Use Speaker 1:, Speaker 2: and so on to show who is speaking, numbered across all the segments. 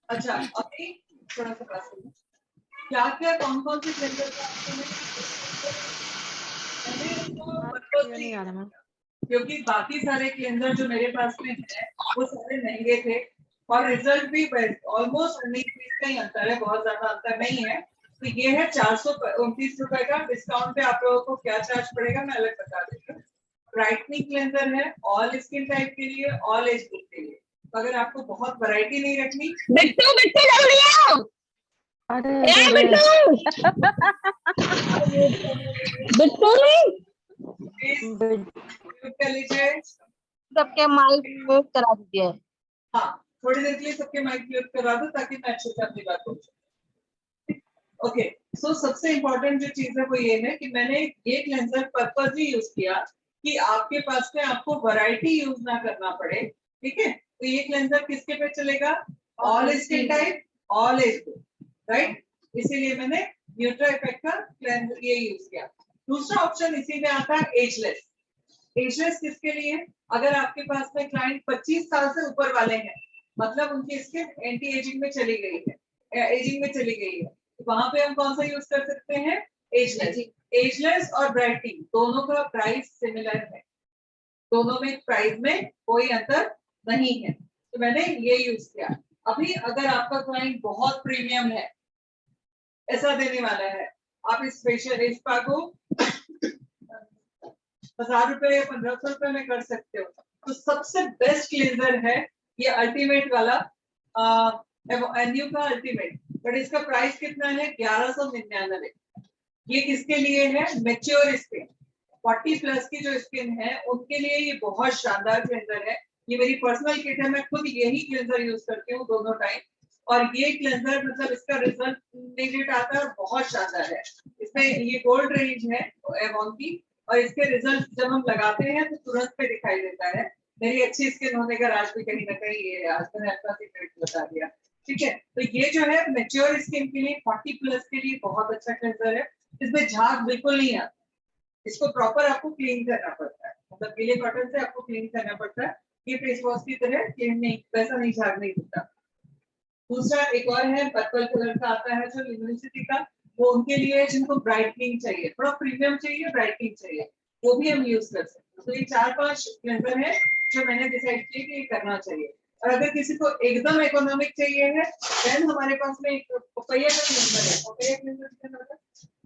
Speaker 1: अच्छा अभी थोड़ा सा बात करूं, क्या क्या कौन कौन से क्लेंजर का मैंने इसको
Speaker 2: नहीं आ रहा मैम।
Speaker 1: क्योंकि बाकी सारे क्लेंजर जो मेरे पास में है वो सारे महंगे थे और रिजल्ट भी ऑलमोस्ट 19-20 का ही अंतर है, बहुत ज्यादा अंतर नहीं है। तो ये है 429 रुपए का। डिस्काउंट पे आप लोगों को क्या चार्ज पड़ेगा मैं अलग बता देती हूँ। ब्राइटनिंग क्लेंजर है ऑल स्किन टाइप के लिए, ऑल एज ग्रुप के लिए। अगर आपको बहुत वैरायटी नहीं रखनी,
Speaker 3: बिट्टू बिट्टू जल्दी आओ।
Speaker 2: अरे
Speaker 3: ए
Speaker 2: अरे
Speaker 3: बिट्टू बिट्टू नहीं
Speaker 1: म्यूट कर लीजिए।
Speaker 3: सबके माइक म्यूट करा दीजिए।
Speaker 1: हाँ थोड़ी देर के लिए सबके माइक म्यूट करा दो ताकि मैं अच्छे से अपनी बात बोल सकूं। ओके, सो सबसे इम्पोर्टेंट जो चीज है वो ये है कि मैंने ये क्लेंजर पर्पजली यूज किया कि आपके पास में आपको वैरायटी यूज ना करना पड़े। ठीक है, तो ये क्लेंजर किसके पे चलेगा? All skin type, all age group, right. इसीलिए मैंने न्यूट्रा इफेक्ट का क्लेंजर ये यूज किया। दूसरा ऑप्शन इसी में आता है एजलेस। एजलेस किसके लिए? अगर आपके पास में क्लाइंट 25 साल से ऊपर वाले हैं, मतलब उनकी स्किन एंटी एजिंग में चली गई है, एजिंग में चली गई है, तो वहां पे हम कौन सा यूज कर सकते हैं? एजलेस। एजलेस और ब्राइटनिंग दोनों का प्राइस सिमिलर है, दोनों में प्राइस में कोई अंतर नहीं है, तो मैंने ये यूज किया। अभी अगर आपका क्लाइंट बहुत प्रीमियम है, ऐसा देने वाला है, आप इस फेशियल स्पा को 1000 रुपए या 1500 रुपए में कर सकते हो। तो सबसे बेस्ट क्लींजर है ये अल्टीमेट वाला, एन्यू का अल्टीमेट। बट इसका प्राइस कितना है? 1199। ये किसके लिए है? मैच्योर स्किन, 40 प्लस की जो स्किन है उनके लिए ये बहुत शानदार क्लींजर है। ये मेरी पर्सनल किट है, मैं खुद यही क्लींजर यूज करती हूँ दोनों टाइम। और ये क्लींजर मतलब इसका रिजल्ट इमीडिएट आता है, बहुत शानदार है। इसमें ये गोल्ड रेंज है एवॉन की, और इसके रिजल्ट जब हम लगाते हैं तो तुरंत पे दिखाई देता है। मेरी अच्छी स्किन होने का राज भी कहीं ना कहीं ये है, आज मैंने अपना सीक्रेट बता दिया। ठीक है, तो ये जो है मैच्योर स्किन के लिए, 40 प्लस के लिए बहुत अच्छा क्लींजर है। इसमें झाग बिल्कुल नहीं आता, इसको प्रॉपर आपको क्लीन करना पड़ता है, मतलब गीले कॉटन से आपको क्लीन करना पड़ता है। ये फेस वॉश की तरह क्लीन नहीं, वैसा नहीं, झाग नहीं होता। दूसरा एक और है पर्पल कलर का आता है जो यूनिवर्सिटी का, वो उनके लिए है जिनको ब्राइटनिंग चाहिए, थोड़ा प्रीमियम चाहिए, ब्राइटनिंग चाहिए, वो भी हम यूज कर सकते हैं। तो ये 4-5 क्लेंजर है जो मैंने डिसाइड किया कि ये करना चाहिए। और अगर किसी को एकदम इकोनॉमिक चाहिए है, देन हमारे पास में एक पपैया का क्लेंजर है। पपैया क्लेंजर,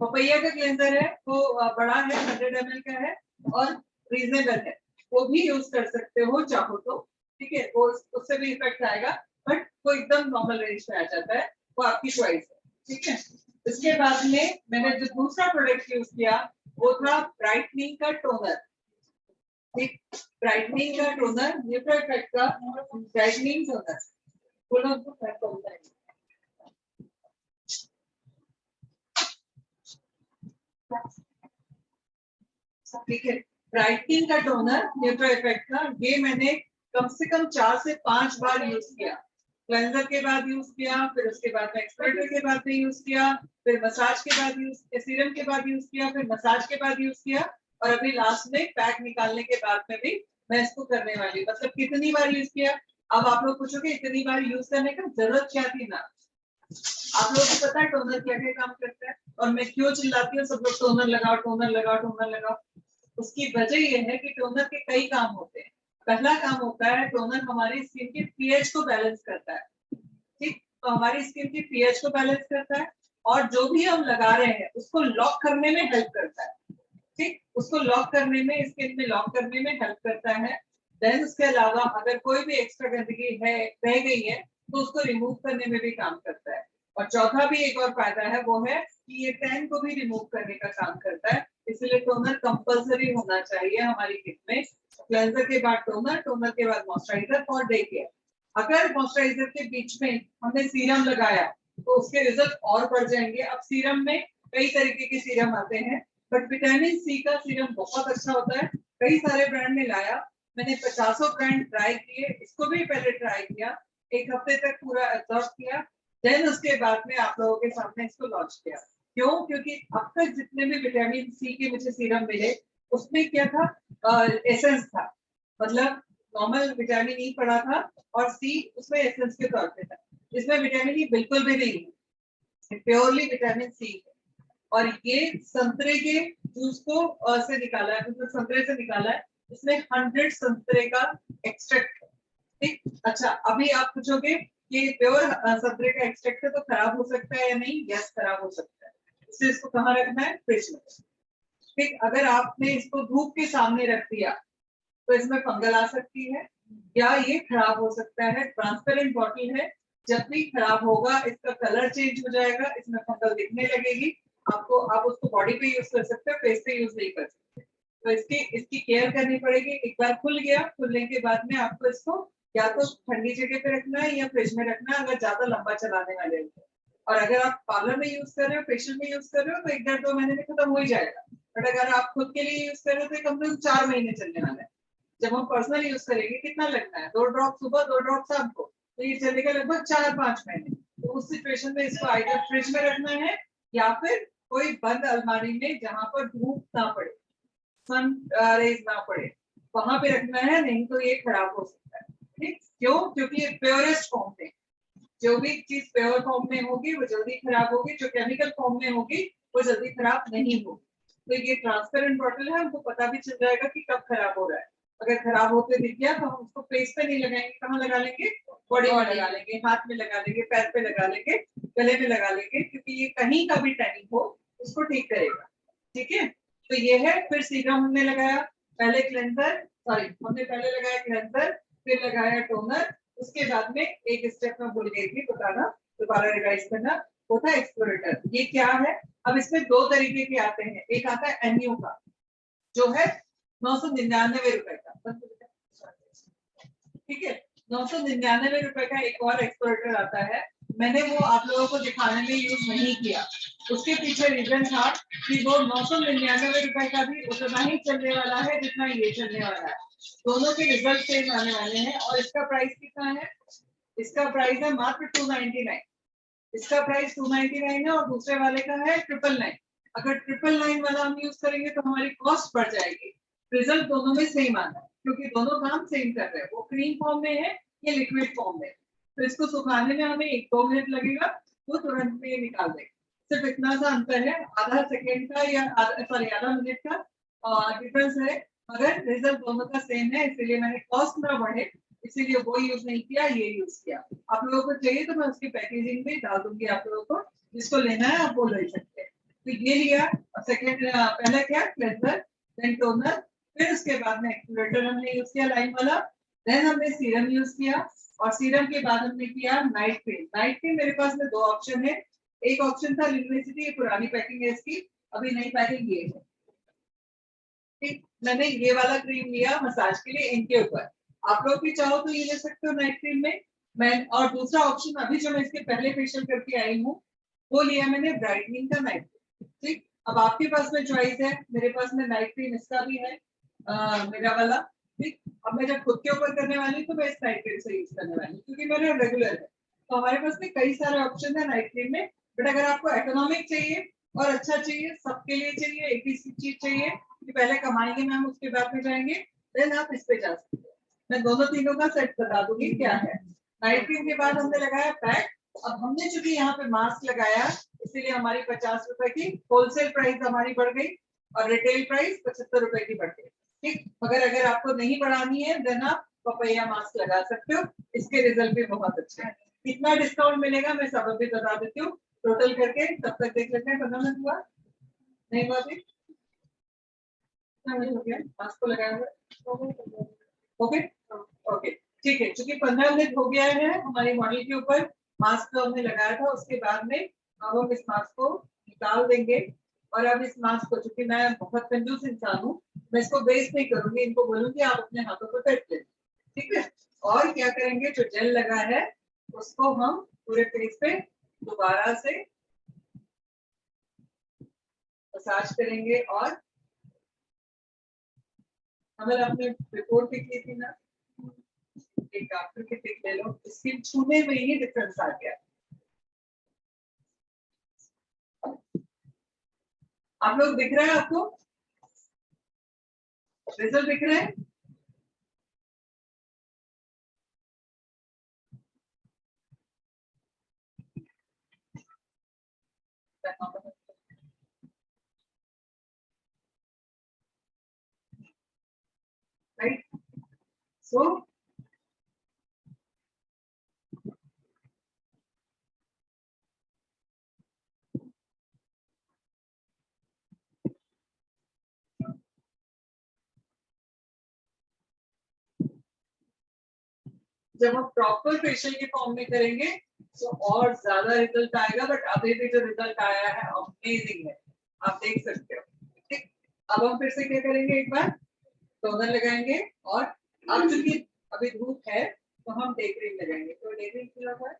Speaker 1: पपैया का क्लेंजर है वो बड़ा है, 100 ml का है और रीजनेबल है, वो भी यूज कर सकते हो चाहो तो। ठीक है, वो उससे भी इफेक्ट आएगा, बट वो एकदम नॉर्मल रेंज में आ जाता है, वो आपकी चॉइस है। ठीक है, इसके बाद में मैंने जो दूसरा प्रोडक्ट यूज किया वो था ब्राइटनिंग का टोनर। ठीक, ब्राइटनिंग का टोनर, न्यूट्रा इफेक्ट का ब्राइटनिंग टोनर। बोलो तो मैं बोलता है। ठीक है, ब्राइटनिंग का टोनर न्यूट्रा इफेक्ट का, ये मैंने कम से कम 4 से 5 बार यूज किया। क्लेंजर के बाद यूज किया, फिर उसके बाद एक्सपर्टर के बाद में यूज किया, फिर मसाज के बाद यूज, सीरम के बाद यूज किया, फिर मसाज के बाद यूज किया, और अभी लास्ट में पैक निकालने के बाद में भी मैं इसको करने वाली। मतलब कितनी बार यूज किया? अब आप लोग पूछोगे इतनी बार यूज करने का जरूरत क्या थी ना? आप लोगों को पता है टोनर क्या क्या काम करता है, और मैं क्यों चिल्लाती हूँ सब लोग टोनर लगाओ, टोनर लगाओ, टोनर लगाओ। उसकी वजह यह है कि टोनर के कई काम होते हैं। पहला काम होता है टोनर हमारी स्किन के पीएच को बैलेंस करता है। ठीक, तो हमारी स्किन की पीएच को बैलेंस करता है, और जो भी हम लगा रहे हैं उसको लॉक करने में हेल्प करता है। ठीक, उसको लॉक करने में, स्किन में लॉक करने में हेल्प करता है। देन उसके अलावा अगर कोई भी एक्स्ट्रा गंदगी है रह गई है तो उसको रिमूव करने में भी काम करता है। और चौथा भी एक और फायदा है, वो है कि ये टैन को भी रिमूव करने का काम करता है। इसलिए टोनर कंपलसरी होना चाहिए हमारी किट में। क्लेंजर के बाद टोनर, टोनर के बाद मॉइस्चराइजर फॉर डे केयर। अगर मॉइस्चराइजर के बीच में हमने सीरम लगाया तो उसके रिजल्ट और बढ़ जाएंगे। अब सीरम में कई तरीके के सीरम आते हैं, बट विटामिन सी का सीरम बहुत अच्छा होता है। कई सारे ब्रांड ने लाया, मैंने 50 ब्रांड ट्राई किए, इसको भी पहले ट्राई किया, एक हफ्ते तक पूरा एब्जॉर्ब किया, देन उसके बाद में आप लोगों के सामने इसको लॉन्च किया। क्यों? क्योंकि अब तक जितने भी विटामिन सी के मुझे सीरम मिले उसमें क्या था? एसेंस था, मतलब नॉर्मल विटामिन ई पड़ा था और सी उसमें एसेंस के तौर पे था। इसमें विटामिन ई बिल्कुल भी नहीं है, प्योरली विटामिन सी है। और ये संतरे के जूस को से निकाला है, मतलब संतरे से निकाला है। इसमें 100 संतरे का एक्सट्रैक्ट है। ठीक, अच्छा अभी आप पूछोगे कि प्योर संतरे का एक्सट्रैक्ट है तो खराब हो सकता है या नहीं? यस, खराब हो सकता है। इसलिए इसको कहाँ रखना है? फ्रिज में। ठीक, अगर आपने इसको धूप के सामने रख दिया तो इसमें फंगल आ सकती है या ये खराब हो सकता है। ट्रांसपेरेंट बॉटल है, जब भी खराब होगा इसका कलर चेंज हो जाएगा, इसमें फंगल दिखने लगेगी। आपको, आप उसको बॉडी पे यूज कर सकते हो, फेस पे यूज नहीं कर सकते। तो इसकी इसकी केयर करनी पड़ेगी। एक बार खुल गया, खुलने के बाद में आपको इसको या तो ठंडी जगह पे रखना है या फ्रिज में रखना है, अगर ज्यादा लंबा चलाने वाले हैं। और अगर आप पार्लर में यूज कर रहे हो, फेशियल में यूज कर रहे हो, तो 1-2 महीने में खत्म हो ही जाएगा। बट अगर आप खुद के लिए यूज कर रहे हो तो कम से कम 4 महीने चलने वाला है। जब हम पर्सनल यूज करेंगे कितना लगना है? 2 ड्रॉप सुबह, 2 ड्रॉप शाम को, तो ये चलेगा लगभग 4-5 महीने। तो उस सिचुएशन में इसको आइदर फ्रिज में रखना है या फिर कोई बंद अलमारी में जहां पर धूप ना पड़े, सन रेज ना पड़े, वहां पे रखना है, नहीं तो ये खराब हो सकता है। ठीक, क्यों? क्योंकि ये प्योरेस्ट फॉर्म में, जो भी चीज प्योर फॉर्म में होगी वो जल्दी खराब होगी, जो केमिकल फॉर्म में होगी वो जल्दी खराब नहीं होगी। तो ये ट्रांसपेरेंट बॉटल है, हमको पता भी चल जाएगा कि कब खराब हो रहा है। अगर खराब होते दिख गया तो हम उसको फेस पे नहीं लगाएंगे, कहाँ लगा लेंगे? बॉडी में लगा लेंगे, हाथ में लगा लेंगे, पैर पे लगा लेंगे, गले में लगा लेंगे, क्योंकि ये कहीं का भी टैनिंग हो उसको ठीक करेगा। ठीक है, तो ये है। फिर सीरम हमने लगाया, पहले क्लेंजर, सॉरी हमने पहले लगाया क्लेंजर, फिर लगाया टोनर, उसके बाद में एक स्टेप में भूल गई थी बताना, दोबारा रिवाइज करना, वो था एक्सप्लोरेटर। ये क्या है? अब इसमें 2 तरीके के आते हैं। एक आता है एनयू का, जो है 999 रुपए का। ठीक है, 999 रुपए का एक और एक्सप्लोरेटर आता है। मैंने वो आप लोगों को दिखाने में यूज नहीं किया। उसके पीछे रीजन था कि वो 999 रुपए का भी उतना ही चलने वाला है जितना ये चलने वाला है। दोनों के रिजल्ट सेम आने वाले हैं। और इसका प्राइस कितना है? इसका प्राइस है मात्र 299। इसका प्राइस 299 है और दूसरे वाले का है 999। अगर 999 वाला हम यूज करेंगे तो हमारी कॉस्ट बढ़ जाएगी। रिजल्ट दोनों में सेम आना है क्योंकि दोनों काम सेम कर रहे हैं। वो क्रीम फॉर्म में है, ये लिक्विड फॉर्म में। तो इसको सुखाने में हमें 1-2 मिनट लगेगा, वो तुरंत में ये निकाल देगा। सिर्फ इतना सा अंतर है, आधा सेकेंड का या आधा मिनट का डिफरेंस है। मगर रिजल्ट दोनों का सेम है, इसीलिए मैंने कॉस्ट ना बढ़े इसीलिए वो यूज नहीं किया, ये यूज किया। आप लोगों को चाहिए तो मैं उसकी पैकेजिंग में डाल दूंगी आप लोगों को, जिसको लेना है आप वो ले सकते हैं। तो ये लिया सेकेंड, पहला क्या? क्लेंजर, देन टोनर, फिर उसके बाद में एक्सप्लोरेटर हमने यूज किया लाइन वाला, देन हमने सीरम यूज किया और सीरम के बाद हमने किया नाइट क्रीम। नाइट क्रीम मेरे पास में 2 ऑप्शन है। एक ऑप्शन था यूनिवर्सिटी, ये पुरानी पैकिंग है इसकी, अभी नई पैकिंग ये है। ठीक, मैंने ये वाला क्रीम लिया मसाज के लिए इनके ऊपर। आप लोग भी चाहो तो ये ले सकते हो नाइट क्रीम में। मैं और दूसरा ऑप्शन अभी जो मैं इसके पहले फेशियल करके आई हूँ वो लिया मैंने ब्राइटनिंग का नाइट क्रीम। ठीक, अब आपके पास में चॉइस है। मेरे पास में नाइट क्रीम इसका भी है, मेरा वाला। ठीक, अब मैं जब खुद के ऊपर करने वाली तो मैं इस नाइट क्रीम से यूज करने वाली क्योंकि मेरा रेगुलर है। तो हमारे पास में कई सारे ऑप्शन है नाइट क्रीम में। बट अगर आपको इकोनॉमिक चाहिए और अच्छा चाहिए, सबके लिए चाहिए, एक ही चीज चाहिए कि पहले कमाएंगे मैम उसके बाद में जाएंगे, देन आप इस पे जा सकते हैं। मैं दोनों तीनों का सेट बता दूंगी क्या है। नाइट क्रीम के बाद हमने लगाया पैक। अब हमने चूंकि यहाँ पे मास्क लगाया इसीलिए हमारी 50 रुपए की होलसेल प्राइस हमारी बढ़ गई और रिटेल प्राइस 75 रुपए की बढ़ गई। ठीक, मगर अगर आपको नहीं बढ़ानी है देन आप पपैया मास्क लगा सकते हो, इसके रिजल्ट भी बहुत अच्छे हैं। कितना डिस्काउंट मिलेगा मैं सब अभी बता देती हूँ टोटल करके, तब तक देख लेते हैं। 15 मिनट हुआ नहीं हुआ अभी? हो गया मास्क को लगाया हुआ। ओके ओके ठीक है, क्योंकि 15 मिनट हो गया है हमारी मॉडल के ऊपर मास्क तो हमने लगाया था। उसके बाद में अब हम इस मास्क को निकाल देंगे। और अब इस मास्क को, चूंकि मैं बहुत कंजूस इंसान हूँ, मैं इसको वेस्ट नहीं करूंगी, इनको बोलूंगी आप अपने हाथों पर फेंक लें। ठीक है, और क्या करेंगे, जो जेल लगा है उसको हम पूरे फेस पे दोबारा से मसाज करेंगे। और हमें अपने रिपोर्ट भी की थी ना, एक डॉक्टर की पिक ले लो, इसकी छूने में ही डिफरेंस आ गया। आप लोग दिख रहा है आपको रिजल्ट दिख रहे हैं? राइट, सो जब हम प्रॉपर फेशियल के फॉर्म में करेंगे तो और ज्यादा रिजल्ट आएगा, बट अभी भी जो रिजल्ट आया है अमेजिंग है, आप देख सकते हो। ठीक, अब हम फिर से क्या करेंगे, एक बार टोनर लगाएंगे और अब चूंकि अभी धूप है तो हम डे क्रीम लगाएंगे। तो डे क्रीम क्या होगा,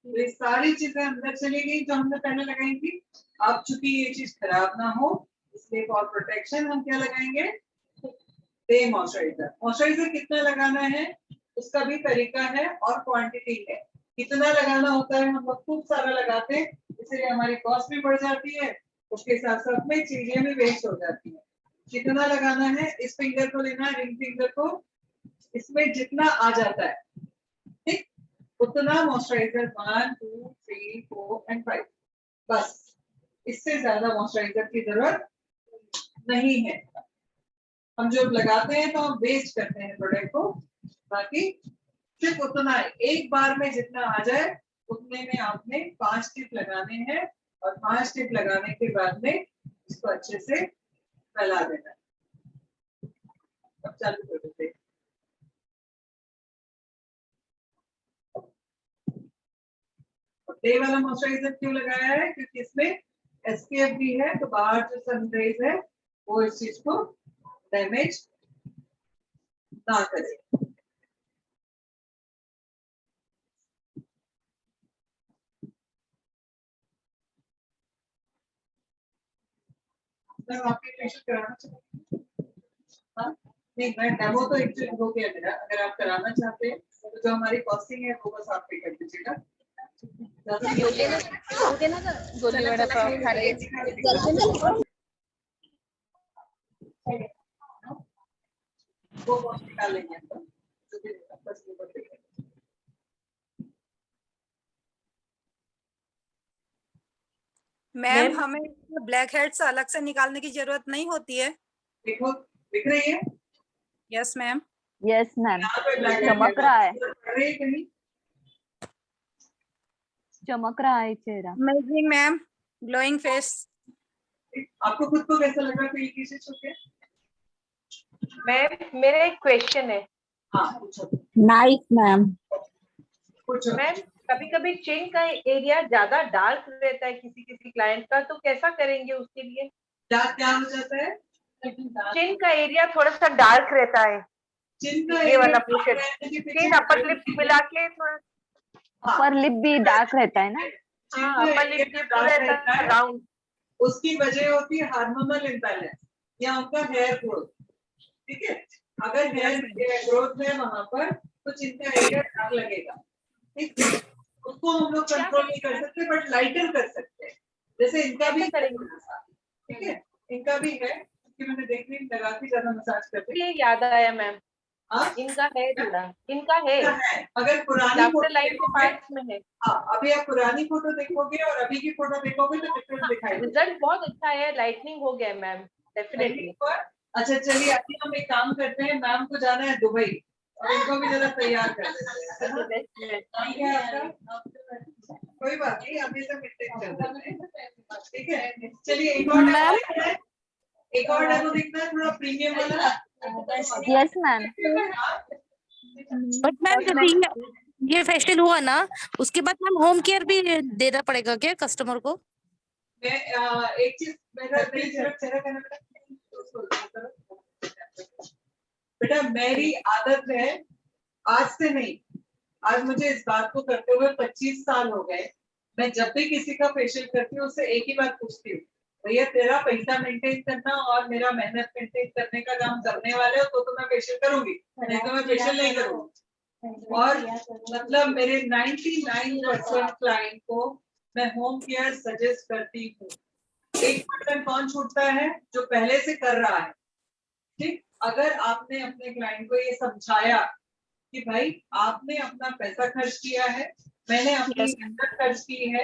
Speaker 1: तो ये सारी चीजें अंदर चली गई जो हमने पहले लगाई थी। अब चूंकि ये चीज खराब ना हो इसलिए फॉर प्रोटेक्शन हम क्या लगाएंगे, डे मॉइस्चराइजर। मॉइस्चराइजर कितना लगाना है उसका भी तरीका है और क्वांटिटी है। कितना लगाना होता है, हम लोग खूब सारा लगाते हैं इसलिए हमारी कॉस्ट भी बढ़ जाती है, उसके साथ साथ में चीजें भी वेस्ट हो जाती है। कितना लगाना है, इस फिंगर को लेना है, रिंग फिंगर को, इसमें जितना आ जाता है ठीक उतना मॉइस्चराइजर 1 2 3 4 एंड 5, बस इससे ज्यादा मॉइस्चराइजर की जरूरत नहीं है। हम जो लगाते हैं तो हम वेस्ट करते हैं प्रोडक्ट को, बाकी सिर्फ उतना एक बार में जितना आ जाए उतने में आपने 5 टिप लगाने हैं और 5 टिप लगाने के बाद में इसको अच्छे से फैला देना है। अब चालू कर देते हैं। डे वाला मॉइस्चराइजर क्यों लगाया है, क्योंकि इसमें एसपीएफ भी है, तो बाहर जो सन रेज है वो इस चीज को डैमेज ना करे। मैं आपके फेशियल कराना चाहती हूँ। हाँ? नहीं, मैं डेमो तो एक्चुअली हो गया मेरा, अगर आप कराना चाहते हैं तो जो हमारी कॉस्टिंग है वो बस आप पे कर दीजिएगा।
Speaker 2: गोली वड़ा पाव खा लिए।
Speaker 1: वो कॉस्ट निकाल लेंगे हम लोग, जो भी बस वो कर देंगे।
Speaker 4: मैम हमें ब्लैक हेड्स अलग से निकालने की जरूरत नहीं होती है।
Speaker 1: देखो दिख रही है,
Speaker 4: यस मैम।
Speaker 2: यस मैम,
Speaker 1: यहाँ पे ब्लैक
Speaker 2: चमक रहा है,
Speaker 1: रही है कहीं,
Speaker 2: चमक रहा है चेहरा।
Speaker 4: Amazing ma'am, glowing face.
Speaker 1: आपको खुद को कैसा लग रहा है फील कीजिए छुके?
Speaker 5: मैम मेरा एक क्वेश्चन है।
Speaker 1: हाँ पूछो
Speaker 3: नाइस मैम।
Speaker 1: पूछो।
Speaker 5: मैम कभी कभी चिन का एरिया ज्यादा डार्क रहता है किसी किसी क्लाइंट का, तो कैसा करेंगे उसके लिए?
Speaker 1: क्या हो जाता है,
Speaker 5: चिन का एरिया थोड़ा सा डार्क रहता है,
Speaker 1: चिन का
Speaker 5: ये वाला
Speaker 1: area
Speaker 5: पोर्शन,
Speaker 1: रहने के पीछे
Speaker 5: चिन अपर लिप मिला के थोड़ा,
Speaker 2: अपर लिप भी डार्क रहता है ना?
Speaker 1: चिन
Speaker 5: हाँ
Speaker 1: का
Speaker 5: अपर
Speaker 1: area
Speaker 5: लिप भी
Speaker 1: जो
Speaker 5: पूरा
Speaker 1: dark रहता है,
Speaker 5: राउंड।
Speaker 1: उसकी वजह होती है हार्मोनल इम्बैलेंस या उनका हेयर ग्रोथ। ठीक है, अगर हेयर ग्रोथ है वहां पर तो चिन का एरिया डार्क लगेगा। ठीक है, उसको हम लोग कंट्रोल नहीं कर सकते बट लाइटर कर सकते हैं, जैसे इनका भी
Speaker 5: कैसे करेंगे?
Speaker 1: ठीक है, इनका भी है कि मैंने देख ली लगा के ज्यादा मसाज करते
Speaker 5: ये याद आया मैम,
Speaker 1: हाँ
Speaker 5: इनका है थोड़ा, इनका है
Speaker 1: अगर पुरानी
Speaker 5: लाफ्टर
Speaker 1: फोटो
Speaker 5: लाइन के
Speaker 1: देखोगे,
Speaker 5: पास में है।
Speaker 1: हाँ अभी आप पुरानी फोटो देखोगे और अभी की फोटो देखोगे तो डिफरेंस दिखाई देगा।
Speaker 5: रिजल्ट बहुत अच्छा है, लाइटनिंग हो गया मैम डेफिनेटली।
Speaker 1: अच्छा चलिए अभी हम एक काम करते हैं, मैम को जाना है दुबई और इनको भी जरा तैयार कर देते हैं, है ना? ठीक है आपका? कोई बात नहीं, अभी से मिस्टेक कर देते हैं। ठीक है, चलिए एक और डेमो देखना है, एक और डेमो देखना है थोड़ा प्रीमियम वाला।
Speaker 2: Yes ma'am.
Speaker 6: बट मैम जैसे ये फेशियल हुआ ना, उसके बाद मैम होम केयर भी देना पड़ेगा क्या कस्टमर को?
Speaker 1: मैं एक चीज मेरा चेहरा करना बेटा, मेरी आदत है आज से नहीं, आज मुझे इस बात को करते हुए 25 साल हो गए। मैं जब भी किसी का फेशियल करती हूँ उससे एक ही बात पूछती हूँ, भैया तेरा पैसा मेंटेन करना और मेरा मेहनत मेंटेन करने का काम करने वाले हो तो मैं फेशियल करूंगी, नहीं तो मैं फेशियल नहीं करूंगी। और मतलब मेरे 99% क्लाइंट को मैं होम केयर सजेस्ट करती हूँ। 1% कौन छूटता है, जो पहले से कर रहा है। ठीक, अगर आपने अपने क्लाइंट को ये समझाया कि भाई आपने अपना पैसा खर्च किया है, मैंने अपनी
Speaker 4: Yes.
Speaker 1: मेहनत खर्च की है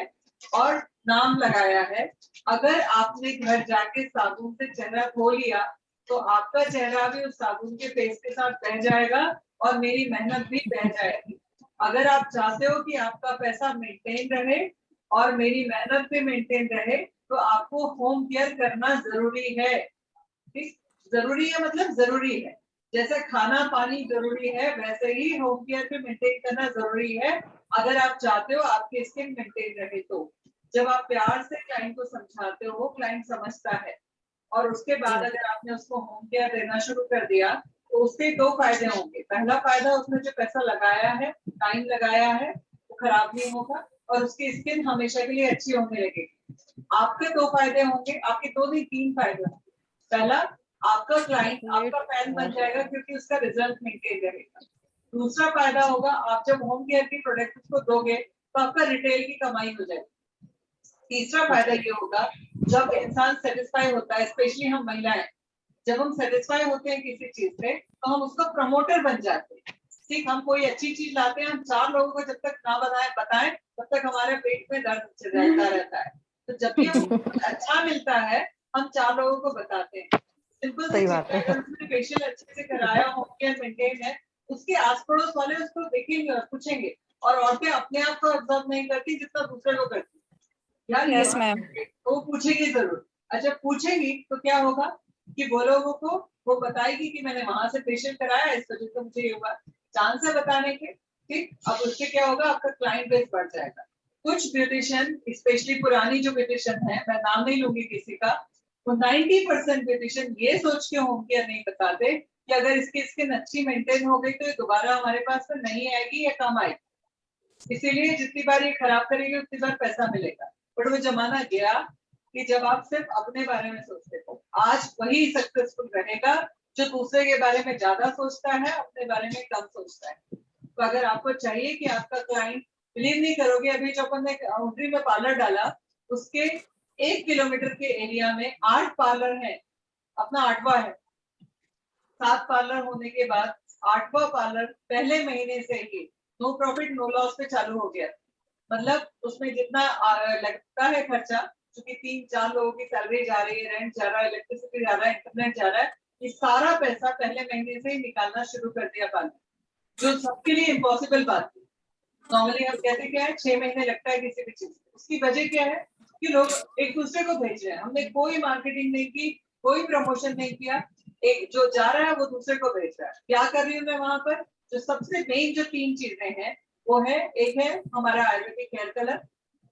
Speaker 1: और नाम लगाया है। अगर आपने घर जाके साबुन से चेहरा धो लिया तो आपका चेहरा भी उस साबुन के फेस के साथ बह जाएगा और मेरी मेहनत भी बह जाएगी। अगर आप चाहते हो कि आपका पैसा मेंटेन रहे और मेरी मेहनत भी मेंटेन रहे तो आपको होम केयर करना जरूरी है। ठीक, जरूरी है मतलब जरूरी है। जैसे खाना पानी जरूरी है वैसे ही होम केयर भी मेंटेन करना जरूरी है। अगर आप चाहते हो आपकी स्किन मेंटेन रहे तो जब आप प्यार से क्लाइंट को समझाते हो क्लाइंट समझता है और उसके बाद अगर आपने उसको होम केयर देना शुरू कर दिया तो उसके दो फायदे होंगे। पहला फायदा उसने जो पैसा लगाया है, टाइम लगाया है, वो खराब नहीं होगा और उसकी स्किन हमेशा के लिए अच्छी होने लगेगी। आपके दो फायदे होंगे, आपके दो नहीं तीन फायदे होंगे। पहला, आपका क्लाइंट आपका फैन बन जाएगा क्योंकि उसका रिजल्ट मेंटेन रहेगा। दूसरा फायदा होगा, आप जब होम केयर की प्रोडक्ट उसको दोगे तो आपका रिटेल की कमाई हो जाएगी। तीसरा फायदा ये होगा, जब इंसान सेटिस्फाई होता है, स्पेशली हम महिलाएं, जब हम सेटिस्फाई होते हैं किसी चीज से तो हम उसका प्रमोटर बन जाते हैं। ठीक, हम कोई अच्छी चीज लाते हैं, हम चार लोगों को जब तक ना बताएं तब तक हमारे पेट में दर्द चलता रहता है। तो जब भी हमको कुछ अच्छा मिलता है हम चार लोगों को बताते हैं। सिंपल सी बात है, अगर उसने फेशियल अच्छे से कराया, होम केयर मेंटेन है, उसके आस पड़ोस वाले उसको देखेंगे और पूछेंगे। और औरतें अपने आप को ऑब्जर्व नहीं करती जितना दूसरे को करती।
Speaker 4: Yes, ma'am.
Speaker 1: तो वो पूछेगी जरूर। अच्छा, पूछेगी तो क्या होगा कि वो लोगों को वो बताएगी कि मैंने वहां से फेशियल कराया, इस वजह से मुझे ये हुआ। चांस है बताने के। ठीक, अब उससे क्या होगा, आपका क्लाइंट बेस बढ़ जाएगा। कुछ ब्यूटिशियन, स्पेशली पुरानी जो ब्यूटिशियन है, मैं नाम नहीं लूंगी किसी का, वो 90% ब्यूटिशियन ये सोच के होम केयर नहीं बताते कि अगर इसकी स्किन अच्छी मेंटेन हो गई तो ये दोबारा हमारे पास में नहीं आएगी या कम आएगी। इसीलिए जितनी बार ये खराब करेगी उतनी बार पैसा मिलेगा। बट वो जमाना गया कि जब आप सिर्फ अपने बारे में सोचते हो। आज वही सक्सेसफुल रहेगा जो दूसरे के बारे में ज्यादा सोचता है, अपने बारे में कम सोचता है। तो अगर आपको चाहिए कि आपका क्लाइंट, बिलीव नहीं करोगे, अभी जो अपन ने उमरी में पार्लर डाला, उसके 1 किलोमीटर के एरिया में 8 पार्लर है, अपना 8वां है। 7 पार्लर होने के बाद 8वां पार्लर पहले महीने से ही नो प्रॉफिट नो लॉस पे चालू हो गया। मतलब उसमें जितना लगता है खर्चा, क्योंकि 3-4 लोगों की सैलरी जा रही है, रेंट जा रहा है, इलेक्ट्रिसिटी जा रहा है, इंटरनेट जा रहा है, ये सारा पैसा पहले महीने से ही निकालना शुरू कर दिया पार्लर, जो सबके लिए इम्पॉसिबल बात थी। नॉर्मली हम कहते क्या है, 6 महीने लगता है किसी भी चीज। उसकी वजह क्या है कि लोग एक दूसरे को भेज रहे हैं। हमने कोई मार्केटिंग नहीं की, कोई प्रमोशन नहीं किया, एक जो जा रहा है वो दूसरे को भेज रहा है। क्या कर रही हूँ मैं वहां पर, जो सबसे मेन जो 3 चीजें हैं वो है, एक है हमारा आयुर्वेदिक हेयर कलर,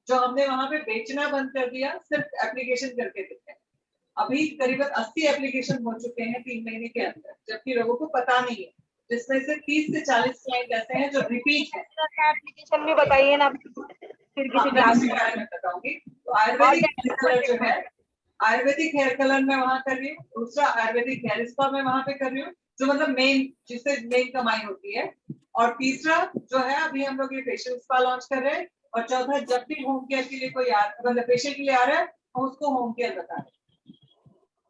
Speaker 1: जो हमने वहां पे बेचना बंद कर दिया, सिर्फ एप्लीकेशन करके देते हैं। अभी करीबन 80 एप्लीकेशन हो चुके हैं 3 महीने के अंदर, जबकि लोगों को पता नहीं है। जिसमें से 30 से 40 क्लाइंट ऐसे हैं जो रिपीट है।
Speaker 3: एप्लीकेशन भी बताइए ना फिर किसी
Speaker 1: मैं
Speaker 3: क्लास
Speaker 1: उसी बारे में बताऊंगी। तो आयुर्वेदिक हेयर कलर जो है, आयुर्वेदिक हेयर कलर में वहां कर रही हूँ। दूसरा आयुर्वेदिक हेयर स्पा में वहां पे कर रही हूँ, जो मतलब मेन, जिससे मेन कमाई होती है। और तीसरा जो है, अभी हम लोग ये फेशियल स्पा लॉन्च कर रहे हैं। और चौथा, जब भी होम केयर के लिए कोई मतलब फेशियल के लिए आ रहा है, हम उसको होम केयर बता रहे हैं।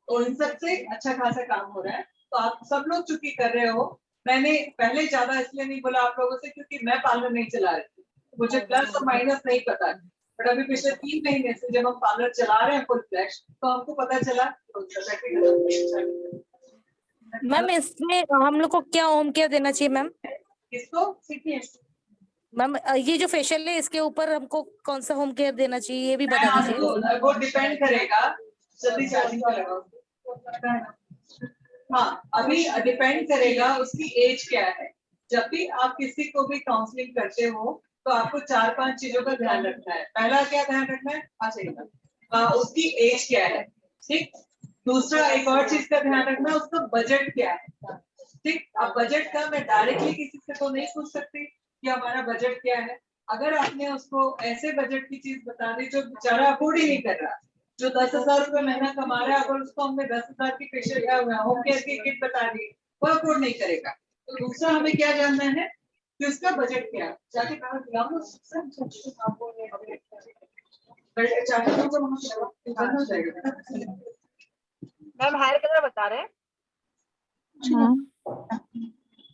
Speaker 1: तो इन सबसे अच्छा खासा काम हो रहा है। तो आप सब लोग चूंकि कर रहे हो, मैंने पहले ज्यादा इसलिए नहीं बोला आप लोगों से क्योंकि मैं पार्लर नहीं चला रही थी, मुझे प्लस और माइनस नहीं पता। बट अभी पिछले 3 महीने से जब हम पार्लर चला रहे हैं फुल फ्लैश, तो हमको पता चला।
Speaker 6: मैम इसमें हम लोग को क्या होम केयर देना चाहिए मैम?
Speaker 1: किसको सीखिए,
Speaker 6: मैम ये जो फेशियल है इसके ऊपर हमको कौन सा होम केयर देना चाहिए ये भी बता दीजिए।
Speaker 1: वो डिपेंड करेगा। जल्दी चार्जिंग का लगाओ। हाँ, अभी डिपेंड करेगा उसकी एज क्या है। जब भी आप किसी को भी काउंसलिंग करते हो तो आपको 4-5 चीजों का ध्यान रखना है। पहला क्या ध्यान रखना है, उसकी एज क्या है। ठीक, दूसरा एक और चीज का ध्यान रखना, उसका बजट क्या है। ठीक, अब बजट का मैं डायरेक्टली किसी से तो नहीं पूछ सकती कि हमारा बजट क्या है। अगर आपने उसको ऐसे बजट की चीज बता दी जो बेचारा अफोर्ड ही नहीं कर रहा, जो 10,000 रुपए महीना कमा रहा है, अगर उसको हमने 10,000 की फेशियल होम केयर की किट बता दी, वो अफोर्ड नहीं करेगा। तो दूसरा हमें क्या जानना है कि उसका बजट क्या है। जाके कहा दिलाओ
Speaker 3: मैम हेयर कलर बता रहे हैं।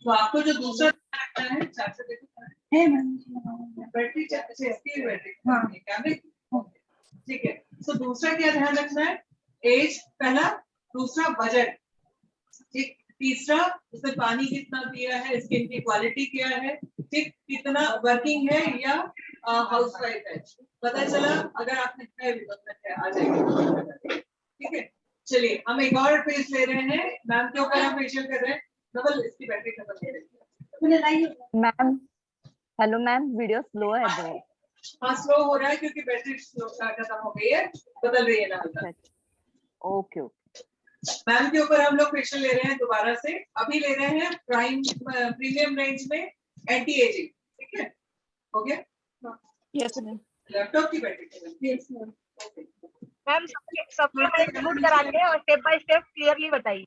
Speaker 1: तो आपको जो दूसरा कितना है 400 देखो है बैटरी इसकी बैटरी क्या ठीक है। तो दूसरा क्या ध्यान रखना है, एज पहला, दूसरा बजट, ठीक, तीसरा उसने पानी कितना पिया है, स्किन की क्वालिटी क्या है, ठीक, कितना वर्किंग है या हाउस वाइफ है, पता चला। अगर आपने है भी तो आ जाएगा, ठीक है। चलिए हम एक और पेज ले रहे हैं, मैम के ऊपर हम फेशियल कर रहे हैं। डबल इसकी बैटरी खत्म हो रही है
Speaker 2: ma'am. Hello ma'am, video slow है बहुत।
Speaker 1: हाँ स्लो हो रहा है क्योंकि बैटरी स्लो खत्म हो गई है, बदल रही है ना।
Speaker 2: Okay okay.
Speaker 1: मैम के ऊपर हम लोग फेशियल ले रहे हैं दोबारा से। अभी ले रहे हैं प्रीमियम रेंज में एंटी एजिंग, ठीक है, हो गया।
Speaker 6: Yes ma'am.
Speaker 1: लैपटॉप की बैटरी
Speaker 2: यस मैम।
Speaker 3: मैम सबके मैंने नोट करा लिए और स्टेप बाय स्टेप क्लियरली बताइए।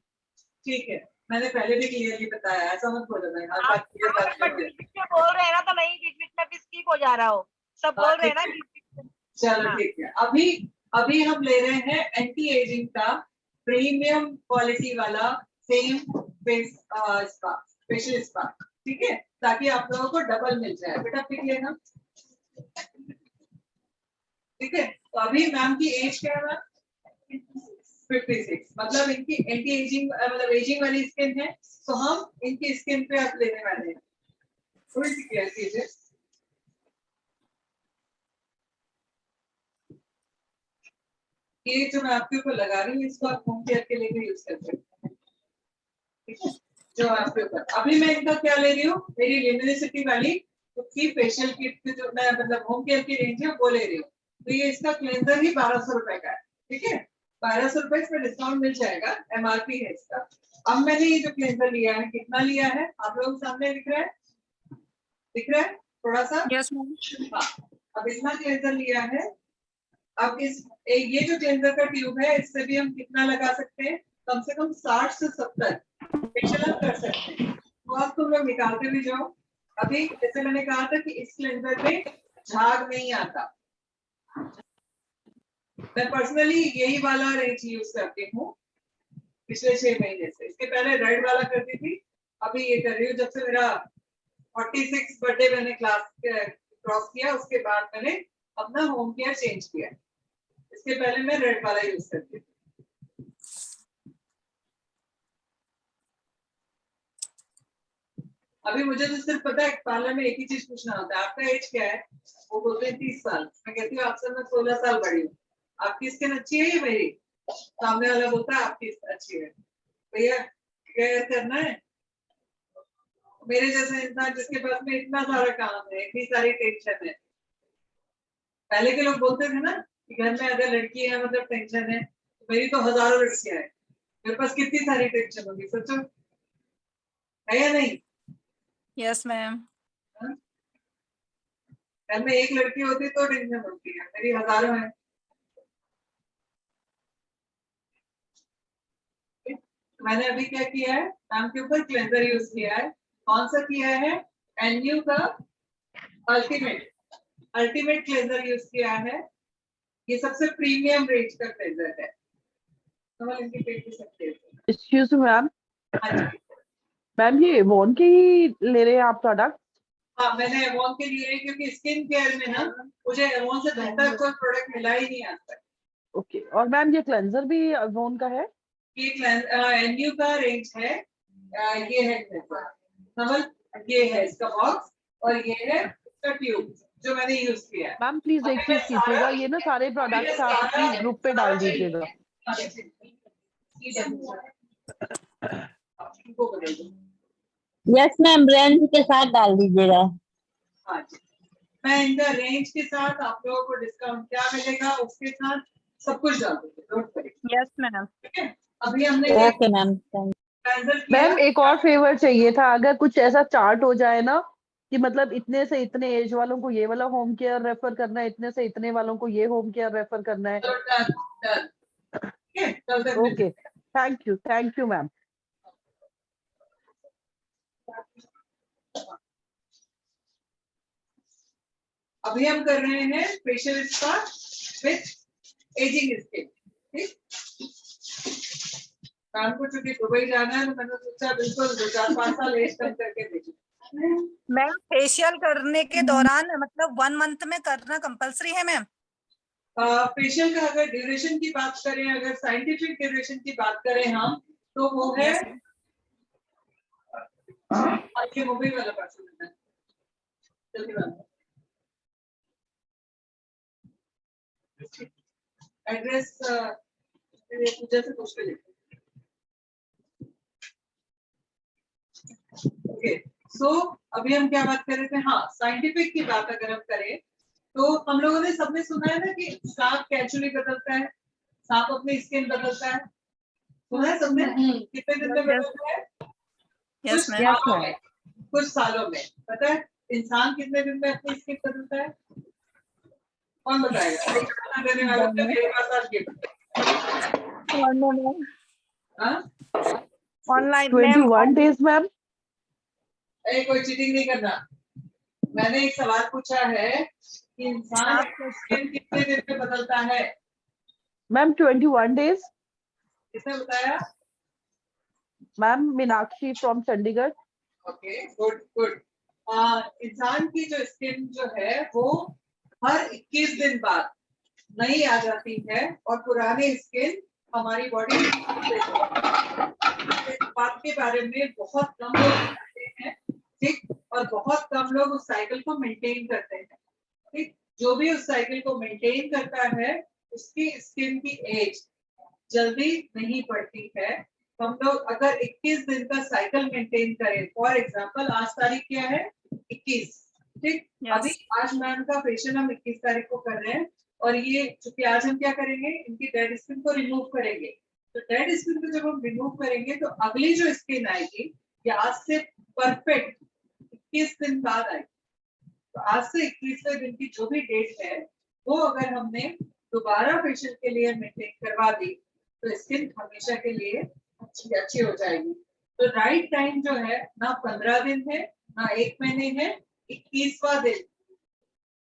Speaker 1: ठीक है, मैंने पहले भी क्लियरली बताया, ऐसा मत बोलो मैं हर बात
Speaker 3: आप
Speaker 1: क्लियर बात कर रहे हैं।
Speaker 3: बीच में बोल रहे हैं ना, तो नहीं बीच बीच में भी स्किप हो जा रहा हो, सब बोल रहे हैं ना बीच में।
Speaker 1: चलो ठीक है। अभी अभी हम ले रहे हैं एंटी एजिंग का प्रीमियम क्वालिटी वाला same face spa, facial spa, ठीक है, ताकि आप लोगों को डबल मिल जाए। बेटा पिक लेना, ठीक है। तो अभी मैम की एज क्या है मैम? 56, मतलब इनकी एंटी एजिंग मतलब एजिंग वाली स्किन है, तो हम इनकी स्किन पे आप लेने वाले हैं। थोड़ी सी केयर कीजिए। ये जो मैं आपके ऊपर लगा रही हूँ, इसको आप होम केयर के लिए भी यूज कर सकते हैं, ठीक है। जो आपके ऊपर अभी मैं इनका क्या ले रही हूँ, मेरी ल्यूमिनिसिटी वाली की फेशियल किट जो मैं मतलब होम केयर की रेंज है वो ले रही हूँ। तो ये इसका क्लेंजर ही 1200 रुपए का है, ठीक है। 1200 रुपए इसमें डिस्काउंट मिल जाएगा, MRP है इसका। अब मैंने ये जो क्लेंजर लिया है, कितना लिया है आप लोगों के सामने दिख रहा है, दिख रहा है थोड़ा सा?
Speaker 6: Yes ma'am.
Speaker 1: हाँ, अब इतना क्लेंजर लिया है। अब ये जो क्लेंजर का ट्यूब है, इससे भी हम कितना लगा सकते हैं, कम से कम 60 से 70 फेशियल हम कर सकते हैं। तो आप तुम लोग निकालते भी जाओ। अभी जैसे मैंने कहा था कि इस क्लेंजर में झाग नहीं आता, मैं पर्सनली यही वाला रेंज यूज करती हूँ पिछले 6 महीने से। इसके पहले रेड वाला करती थी, अभी ये कर रही हूँ। जब से मेरा 46 बर्थडे मैंने क्लास क्रॉस किया, उसके बाद मैंने अपना होम केयर चेंज किया। इसके पहले मैं रेड वाला यूज करती थी। अभी मुझे तो सिर्फ पता है पार्लर में एक ही चीज पूछना होता है, आपका एज क्या है? वो बोलते हैं 30 साल। मैं कहती हूँ आपसे मैं 16 साल बड़ी हूँ। आपकी स्किन अच्छी है या मेरी? सामने वाला बोलता है आपकी अच्छी है। भैया केयर करना है। मेरे जैसे इंसान जिसके पास में इतना सारा काम है, इतनी सारी टेंशन है। पहले के लोग बोलते थे ना कि घर में अगर लड़की है मतलब टेंशन है, मेरी तो हजारों लड़कियां हैं, मेरे पास कितनी सारी टेंशन होगी, सोचो, है या नहीं?
Speaker 4: Yes ma'am.
Speaker 1: घर में एक लड़की होती तो टेंशन होती है, मेरी हजारों है। मैंने अभी क्या किया है, नाम के ऊपर क्लेंजर यूज किया है। कौन सा किया है? एनयू का अल्टीमेट क्लेंजर यूज किया है। ये सबसे प्रीमियम रेंज का क्लेंजर है। तो इनकी पेट भी सकते हैं।
Speaker 7: एक्सक्यूज मैम,
Speaker 1: हाँ जी।
Speaker 7: मैम ये एवॉन के ही ले रहे हैं आप प्रोडक्ट?
Speaker 1: हाँ मैंने एवॉन के लिए है, क्योंकि स्किन केयर में ना मुझे एवॉन से बेहतर कोई प्रोडक्ट मिला ही नहीं आज तक।
Speaker 7: ओके, और मैम ये क्लेंजर भी एवॉन का है?
Speaker 1: ये एनयू का रेंज है। ये है नवल, ये है इसका बॉक्स और ये है इसका ट्यूब जो मैंने यूज किया है।
Speaker 7: मैम प्लीज एक चीज कीजिएगा, ये ना सारे प्रोडक्ट्स आप प्लीज ग्रुप पे डाल दीजिएगा।
Speaker 8: यस मैम, रेंज के साथ डाल दीजिएगा।
Speaker 1: हाँ जी, मैं इनका रेंज के साथ आप लोगों को डिस्काउंट क्या मिलेगा उसके साथ सब कुछ डाल दूंगी, नोट करिए।
Speaker 6: Yes ma'am.
Speaker 1: ठीक है, अभी हमने
Speaker 8: ओके मैम,
Speaker 1: कैंसिल किया।
Speaker 7: मैम एक और फेवर चाहिए था, अगर कुछ ऐसा चार्ट हो जाए ना कि मतलब इतने से इतने एज वालों को ये वाला होम केयर रेफर करना है, इतने से इतने वालों को ये होम केयर रेफर करना है।
Speaker 1: तो डन, ठीक है, कल तक मिल
Speaker 7: ओके, थैंक यू मैम।
Speaker 1: अभी हम कर रहे हैं facial spa with ageing skin. ठीक, मैम को चूंकि दुबई जाना है तो मैंने सोचा बिल्कुल 2-4-5 साल एज कम करके भेजूं।
Speaker 4: मैम फेशियल करने के दौरान मतलब 1 मंथ में करना कंपलसरी है मैम?
Speaker 1: फेशियल का अगर ड्यूरेशन की बात करें, अगर साइंटिफिक ड्यूरेशन की बात करें हम, तो वो है
Speaker 4: Yes.
Speaker 1: ये मुंबई वाला पर्सन है। जल्दी बात। एड्रेस पूजा से पूछ के लेते। ओके, सो अभी हम क्या बात कर रहे थे? हाँ, साइंटिफिक की बात अगर हम करें तो हम लोगों ने सबने सुना है ना कि सांप कैचुअली बदलता है, सांप अपनी स्किन बदलता है, सुना है सबने? कितने दिन में बदलता है?
Speaker 4: Yes,
Speaker 1: कुछ
Speaker 4: ma'am.
Speaker 1: सालों में, कुछ सालों में। पता है इंसान कितने दिन में अपनी स्किन बदलता है? कौन बताएगा? एक बता देने वाला तो मेरे पास आज गिफ्ट हाँ?
Speaker 4: Online ma'am
Speaker 7: 21 days, ma'am.
Speaker 1: कोई चीटिंग नहीं करना। मैंने एक सवाल पूछा है कि इंसान स्किन कितने दिन में बदलता है?
Speaker 7: Ma'am 21 days।
Speaker 1: किसने बताया?
Speaker 7: Ma'am Meenakshi from Chandigarh.
Speaker 1: Okay, good good. इंसान की जो स्किन जो है वो हर 21 दिन बाद नई आ जाती है और पुरानी स्किन हमारी बॉडी इस बात के बारे में बहुत कम लोग जानते हैं, ठीक, और बहुत कम लोग उस साइकिल को मेंटेन करते हैं, ठीक। जो भी उस साइकिल को मेंटेन करता है उसकी स्किन की एज जल्दी नहीं बढ़ती है। हम लोग अगर 21 दिन का साइकिल मेंटेन करें, फॉर एग्जांपल आज तारीख क्या है? 21, ठीक।
Speaker 4: Yes.
Speaker 1: अभी आज मैम का फेशियल हम 21 तारीख को कर रहे हैं और ये चूंकि आज हम क्या करेंगे, इनकी डेड स्किन को रिमूव करेंगे। तो डेड स्किन को जब हम रिमूव करेंगे तो अगली जो स्किन आएगी ये आज से परफेक्ट 21 दिन बाद आएगी। तो आज से 21वें दिन की जो भी डेट है वो अगर हमने दोबारा फेशियल के लिए मेंटेन करवा दी तो स्किन हमेशा के लिए अच्छी हो जाएगी। तो राइट टाइम जो है ना 15 दिन है ना 1 महीने है, 21वां दिन।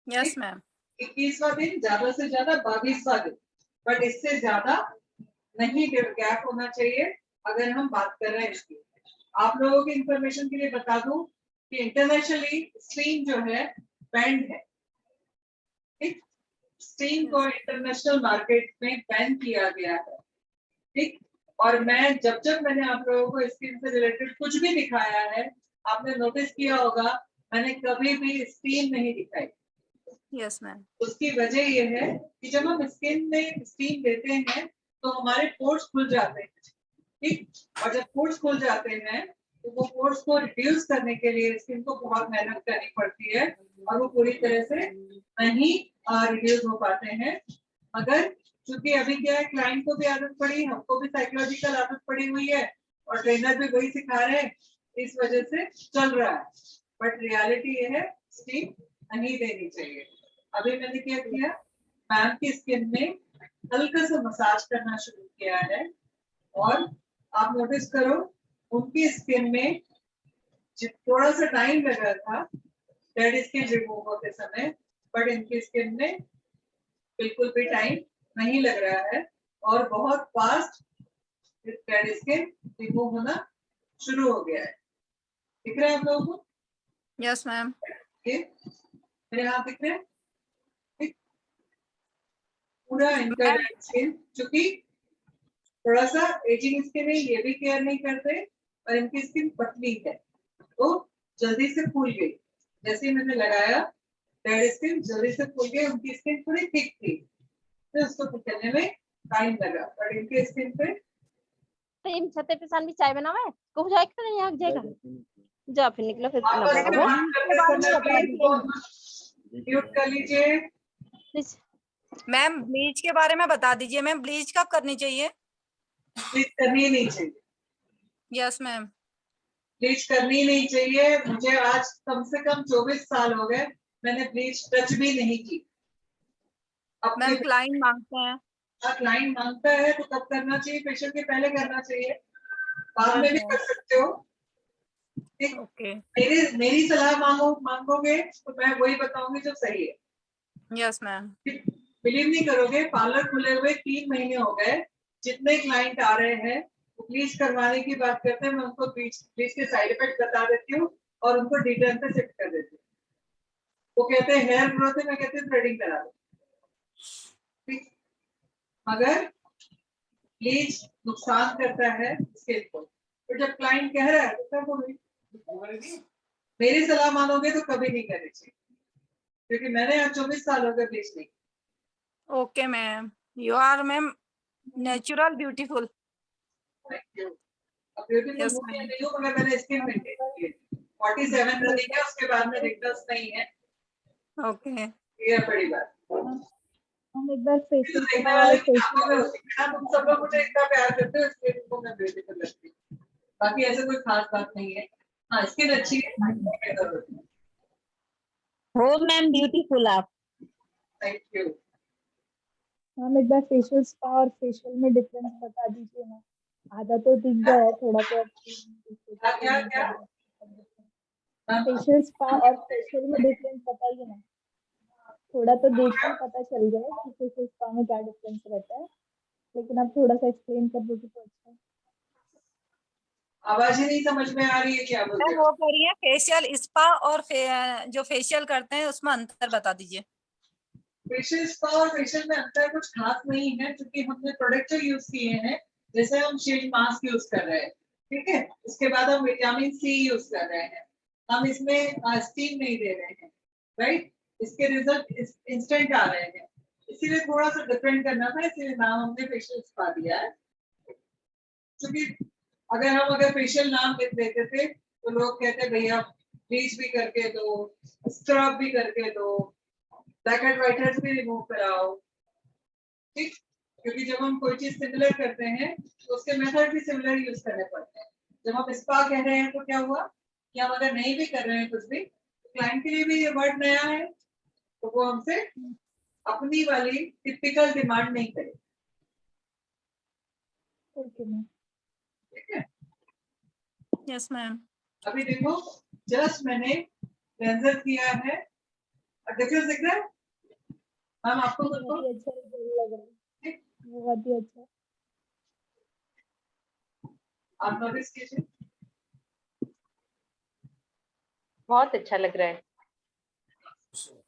Speaker 4: यस मैम
Speaker 1: 21वां दिन, ज्यादा से ज्यादा 22वां दिन, बट इससे ज्यादा नहीं गैप होना चाहिए अगर हम बात कर रहे हैं इसकी। आप लोगों की इंफॉर्मेशन के लिए बता दूं कि इंटरनेशनली स्टीम जो है बैंड है, ठीक। स्टीम को इंटरनेशनल मार्केट में बैन किया गया है, ठीक। और मैं जब मैंने आप लोगों को स्किन से रिलेटेड कुछ भी दिखाया है, आपने नोटिस किया होगा मैंने कभी भी स्टीम नहीं दिखाई।
Speaker 4: यस मैम
Speaker 1: उसकी वजह ये है कि जब हम स्किन में स्टीम देते हैं तो हमारे पोर्स खुल जाते हैं, ठीक। और जब पोर्स खुल जाते हैं तो वो पोर्स को रिड्यूस करने के लिए स्किन को बहुत मेहनत करनी पड़ती है और वो पूरी तरह से नहीं रिड्यूस हो पाते हैं। मगर क्योंकि अभी क्या है, क्लाइंट को भी आदत पड़ी, हमको भी साइकोलॉजिकल आदत पड़ी हुई है और ट्रेनर भी वही सिखा रहे हैं, इस वजह से चल रहा है। बट रियलिटी ये है स्टीम नहीं देनी चाहिए। अभी मैंने क्या किया, मैम की स्किन में हल्का सा मसाज करना शुरू किया है और आप नोटिस करो उनकी स्किन में थोड़ा सा टाइम लगा था डेड स्किन रिमूव होते समय, बट इनकी स्किन में बिल्कुल भी टाइम नहीं लग रहा है और बहुत फास्ट डेड स्किन रिमूव होना शुरू हो गया है। दिख रहा है आप लोगों को?
Speaker 4: यस मैम
Speaker 1: ये मेरे हाथ दिख रहे हैं, ठीक। पूरा इनका स्किन, चूंकि थोड़ा सा एजिंग स्किन है, ये भी केयर नहीं करते और इनकी स्किन पतली है तो जल्दी से फूल गई। जैसे ही मैंने लगाया डेड स्किन जल्दी से फूल गई, उनकी स्किन थोड़ी थिक थी तो उसको फूलने में टाइम लगा, और इनके स्किन पे
Speaker 8: टीम छते पे सान भी चाय बनावे को जाए कि नहीं यहाँ जाएगा जा फिर निकलो फिर
Speaker 1: आपस में
Speaker 8: बनाओ
Speaker 1: बात करते समय प्लीज म्यूट कर लीजिए।
Speaker 8: प्लीज
Speaker 4: मैम ब्लीच के बारे में बता दीजिए मैम, ब्लीच कब करनी चाहिए?
Speaker 1: ब्लीच करनी नहीं चाहिए,
Speaker 4: यस मैम
Speaker 1: ब्लीच करनी नहीं चाहिए। मुझे आज कम से कम 24 साल हो गए, मैंने ब्लीच टच भी नहीं की।
Speaker 4: मैम क्लाइंट मांगते हैं।
Speaker 1: क्लाइंट मांगता है तो कब करना चाहिए? फेशियल के पहले करना चाहिए, बाद में भी कर सकते हो, ठीक।
Speaker 4: ओके
Speaker 1: मेरी सलाह मांगोगे तो मैं वही बताऊंगी जो सही है।
Speaker 4: यस मैम
Speaker 1: बिलीव नहीं करोगे, पार्लर खुले हुए 3 महीने हो गए, जितने क्लाइंट आ रहे हैं ब्लीच करवाने की बात करते हैं, मैं उनको ब्लीच के साइड इफेक्ट बता देती हूँ और उनको डिटेल पे शिफ्ट कर देती हूँ। वो कहते हैं हेयर ग्रोथ है, मैं कहती हूँ थ्रेडिंग करा दो। ठीक, मगर ब्लीच नुकसान करता है स्किन को, तो जब क्लाइंट कह रहा है तो तब वो मेरी सलाह मानोगे तो कभी नहीं करनी चाहिए, क्योंकि मैंने यहाँ 24 साल हो गए ब्लीच नहीं।
Speaker 4: Okay ma'am, you are ma'am natural beautiful.
Speaker 1: Thank you. अब ब्यूटीफुल
Speaker 4: Yes,
Speaker 1: हूँ या
Speaker 4: ma'am.
Speaker 1: नहीं हूँ, मगर मैंने स्किन मेंटेन की है। 47 रनिंग है, उसके बाद में रिंकल्स नहीं है,
Speaker 4: ओके
Speaker 1: ये है बड़ी बात।
Speaker 8: हम एक बार
Speaker 1: तो
Speaker 8: फेशियल
Speaker 1: देखने वाले की आंखों में होती है ना, तुम सब लोग मुझे इतना प्यार करते हो इसलिए तुमको मैं ब्यूटीफुल लगती हूँ, बाकी ऐसा कोई खास बात नहीं है। हाँ, स्किन अच्छी है, बेहतर होती है।
Speaker 2: हो मैम ब्यूटीफुल आप।
Speaker 1: Thank you.
Speaker 8: हम एक बार फेशियल स्पा और फेशियल में डिफरेंस बता दीजिए ना, आधा तो दिख गया है, थोड़ा तो
Speaker 1: क्या
Speaker 8: फेशियल स्पा और फेशियल में डिफरेंस बताइए ना, थोड़ा तो देख के पता चल गया कि फेशियल स्पा में क्या डिफरेंस रहता है, लेकिन आप थोड़ा सा एक्सप्लेन कर दोगे तो अच्छा है।
Speaker 1: आवाज ही नहीं समझ में आ रही है, क्या बोलते
Speaker 4: मैम,
Speaker 1: हो?
Speaker 4: वो कह रही है फेशियल स्पा और जो फेशियल करते हैं उसमें अंतर बता दीजिए।
Speaker 1: फेशियल स्पा और फेशियल में अंतर कुछ खास नहीं है, क्योंकि हमने प्रोडक्ट जो यूज किए हैं, जैसे हम शील्ड मास्क यूज कर रहे हैं, ठीक है, उसके बाद हम विटामिन सी यूज कर रहे हैं, हम इसमें स्टीम नहीं दे रहे हैं, राइट, इसके रिजल्ट इंस्टेंट आ रहे हैं, इसीलिए थोड़ा सा डिफरेंट करना था, इसलिए नाम हमने फेशियल स्पा दिया है। क्योंकि अगर फेशियल नाम लिख देते थे तो लोग कहते भैया ब्लीच भी करके दो, स्क्रब भी करके दो, ब्लैक एंड व्हाइट हेड्स भी रिमूव कराओ, ठीक, क्योंकि जब हम कोई चीज सिमिलर करते हैं तो उसके मेथड भी सिमिलर यूज करने पड़ते हैं। जब हम स्पा कह रहे हैं तो क्या हुआ कि हम अगर नहीं भी कर रहे हैं कुछ भी, तो क्लाइंट के लिए भी ये वर्ड नया है, तो वो हमसे अपनी वाली टिपिकल डिमांड नहीं करे।
Speaker 8: Okay ma'am.
Speaker 1: ठीक है,
Speaker 4: यस मैम।
Speaker 1: अभी देखो जस्ट मैंने क्लेंजर किया है, डिफरेंस दिख रहा है मैम आपको?
Speaker 8: बहुत ही अच्छा रिजल्ट लग रहा है, बहुत ही अच्छा।
Speaker 1: आप नोटिस कीजिए,
Speaker 5: बहुत अच्छा लग रहा है।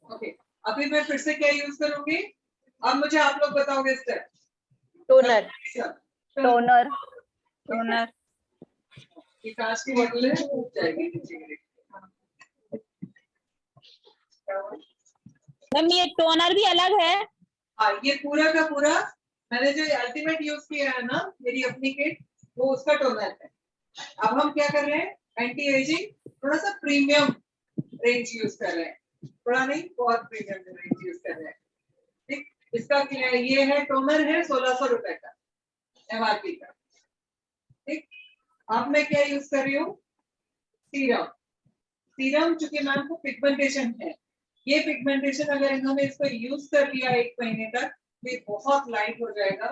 Speaker 1: ओके। अभी मैं फिर से क्या यूज करूंगी, अब मुझे आप लोग बताओगे स्टेप।
Speaker 5: टोनर।
Speaker 2: टोनर।
Speaker 4: टोनर।
Speaker 1: ये कांच की बोतल है, टूट जाएगी नीचे गिरेगी।
Speaker 2: मैम ये टोनर भी अलग है?
Speaker 1: हाँ, ये पूरा का पूरा मैंने जो अल्टीमेट यूज किया है ना, मेरी अपनी किट, वो उसका टोनर है। अब हम क्या कर रहे हैं, एंटी एजिंग थोड़ा सा प्रीमियम रेंज यूज कर रहे हैं, थोड़ा नहीं बहुत प्रीमियम रेंज यूज कर रहे हैं, ठीक। इसका क्या है, ये है टोनर है 1600 रुपए का MRP का, ठीक। अब मैं क्या यूज कर रही हूँ, सीरम। सीरम चूंकि मैम को पिगमेंटेशन है, ये पिगमेंटेशन अगर इन्होंने इसको यूज कर लिया 1 महीने तक तो ये बहुत लाइट हो जाएगा।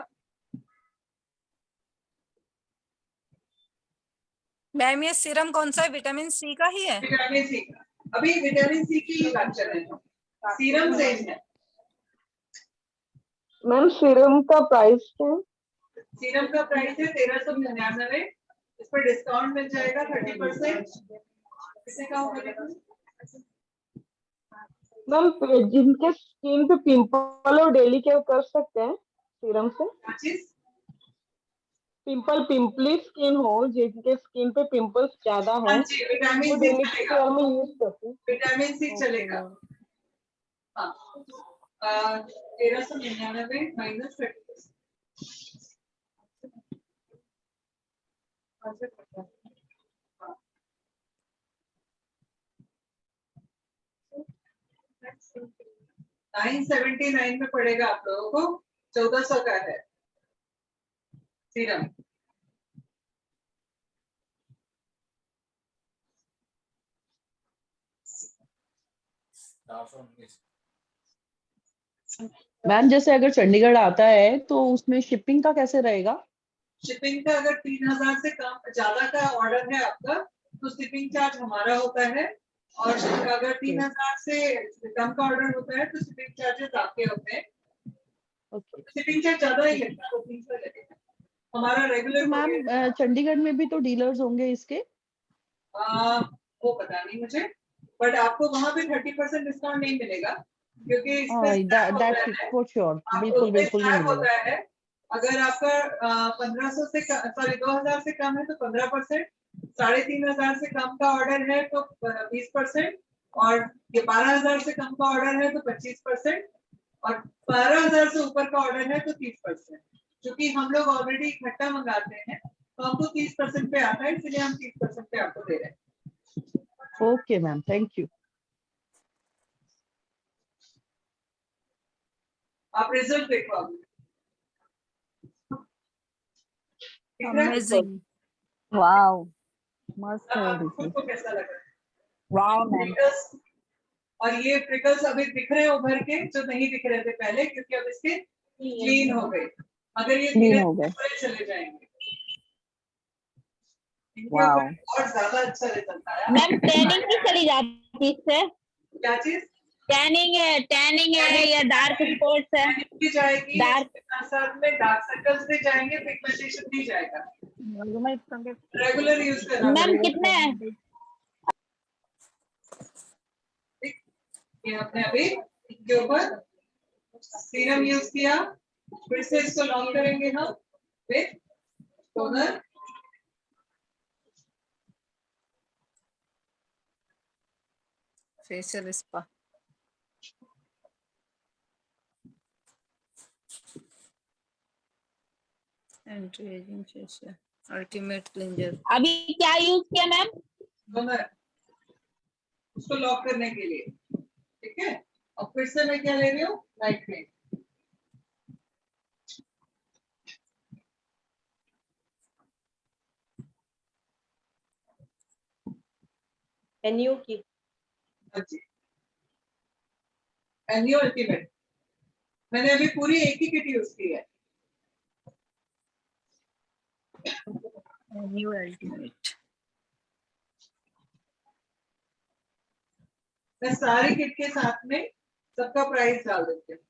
Speaker 4: मैम, ये सीरम कौन सा है? विटामिन सी का ही है?
Speaker 1: विटामिन सी का, अभी विटामिन सी की बात कर रहे हैं, सीरम सेम है।
Speaker 9: मैम सीरम का प्राइस क्या है?
Speaker 1: सीरम का प्राइस है 1399, इस पर डिस्काउंट मिल जाएगा 30%। किसे का होगा?
Speaker 9: मैम जिनके स्किन पे पिंपल और डेली केयर कर सकते हैं सीरम से?
Speaker 1: क्या चीज?
Speaker 9: पिंपली स्किन हो, जिनके स्किन पे पिंपल्स ज्यादा
Speaker 1: हाँ
Speaker 9: है,
Speaker 1: जी,
Speaker 9: वो
Speaker 1: विटामिन सी
Speaker 9: डेली
Speaker 1: चलेगा,
Speaker 9: केयर में यूज करते हैं।
Speaker 1: विटामिन सी
Speaker 9: ओके
Speaker 1: चलेगा।
Speaker 9: मैम।
Speaker 1: हाँ, 1399 माइनस 30%। हाँ, 979 में पड़ेगा आप लोगों को, 1400 का है सीरम।
Speaker 7: मैम जैसे अगर चंडीगढ़ आता है तो उसमें शिपिंग का कैसे रहेगा?
Speaker 1: शिपिंग का अगर 3000 से कम ज्यादा का ऑर्डर है आपका तो शिपिंग चार्ज हमारा होता है, और अगर 3000 से कम का ऑर्डर होता है तो शिपिंग चार्जेस आपके होते हैं।
Speaker 7: ओके।
Speaker 1: शिपिंग चार्ज ज्यादा ही लगता है, 300 लगेगा। हमारा रेगुलर
Speaker 7: मैम चंडीगढ़ में भी तो डीलर्स होंगे इसके।
Speaker 1: वो पता नहीं मुझे, बट आपको वहां पे 30% डिस्काउंट नहीं मिलेगा, क्योंकि इसमें स्क्रैप होता
Speaker 7: दैट्स
Speaker 1: है।
Speaker 7: फॉर श्योर, बिल्कुल
Speaker 1: उसमें
Speaker 7: बिल्कुल नहीं
Speaker 1: स्क्रैप
Speaker 7: मिलेगा।
Speaker 1: होता है। अगर आपका 1500 से सॉरी 2000 से कम है तो 15%, 3500 से कम का ऑर्डर है तो 20%, और ये 12000 से कम का ऑर्डर है तो 25%, और 12000 से ऊपर का ऑर्डर है तो 30%। क्योंकि हम लोग ऑलरेडी इकट्ठा मंगाते हैं तो हमको 30% पे आता है, इसलिए हम 30% पे आपको दे रहे हैं।
Speaker 7: Okay ma'am, thank you.
Speaker 1: आप रिजल्ट देखो अभी। ठीक है?
Speaker 4: अमेजिंग।
Speaker 2: वाओ, मस्त है
Speaker 1: आपको
Speaker 2: दीदी।
Speaker 1: कैसा लगा?
Speaker 2: Wow ma'am.
Speaker 1: फ्रिकल्स, और ये फ्रिकल्स अभी दिख रहे हैं उभर के, जो नहीं दिख रहे थे पहले, क्योंकि अब इसके क्लीन हो गए। अगर ये
Speaker 2: Clean
Speaker 1: धीरे
Speaker 2: हो गए।
Speaker 1: धीरे चले जाएंगे, इनके
Speaker 2: वाओ।
Speaker 1: ऊपर और ज्यादा अच्छा रिजल्ट आया।
Speaker 10: मैम टैनिंग भी चली जाती है इससे?
Speaker 1: क्या चीज?
Speaker 10: टैनिंग है या डार्क स्पॉट्स है?
Speaker 1: टैनिंग भी जाएगी,
Speaker 10: डार्क
Speaker 1: इसके साथ में डार्क सर्कल्स भी जाएंगे, पिगमेंटेशन भी जाएगा। रेगुलर यूज करना
Speaker 10: मैम
Speaker 1: पड़ेगा।
Speaker 10: कितने हैं?
Speaker 1: ये हमने अभी इसके ऊपर सीरम यूज किया, फिर से इसको लॉक करेंगे हम with toner.
Speaker 4: Facial spa. Anti ageing facial ultimate cleanser.
Speaker 10: अभी क्या यूज किया मैम?
Speaker 1: टोनर, उसको लॉक करने के लिए। ठीक है, और फिर से मैं क्या ले रही हूँ, लाइट क्रीम।
Speaker 5: एनयू की
Speaker 1: एनयू अल्टीमेट मैंने अभी पूरी एक ही किट यूज की है।
Speaker 4: New ultimate.
Speaker 1: मैं सारी किट के साथ में सबका प्राइस डाल देती हूँ।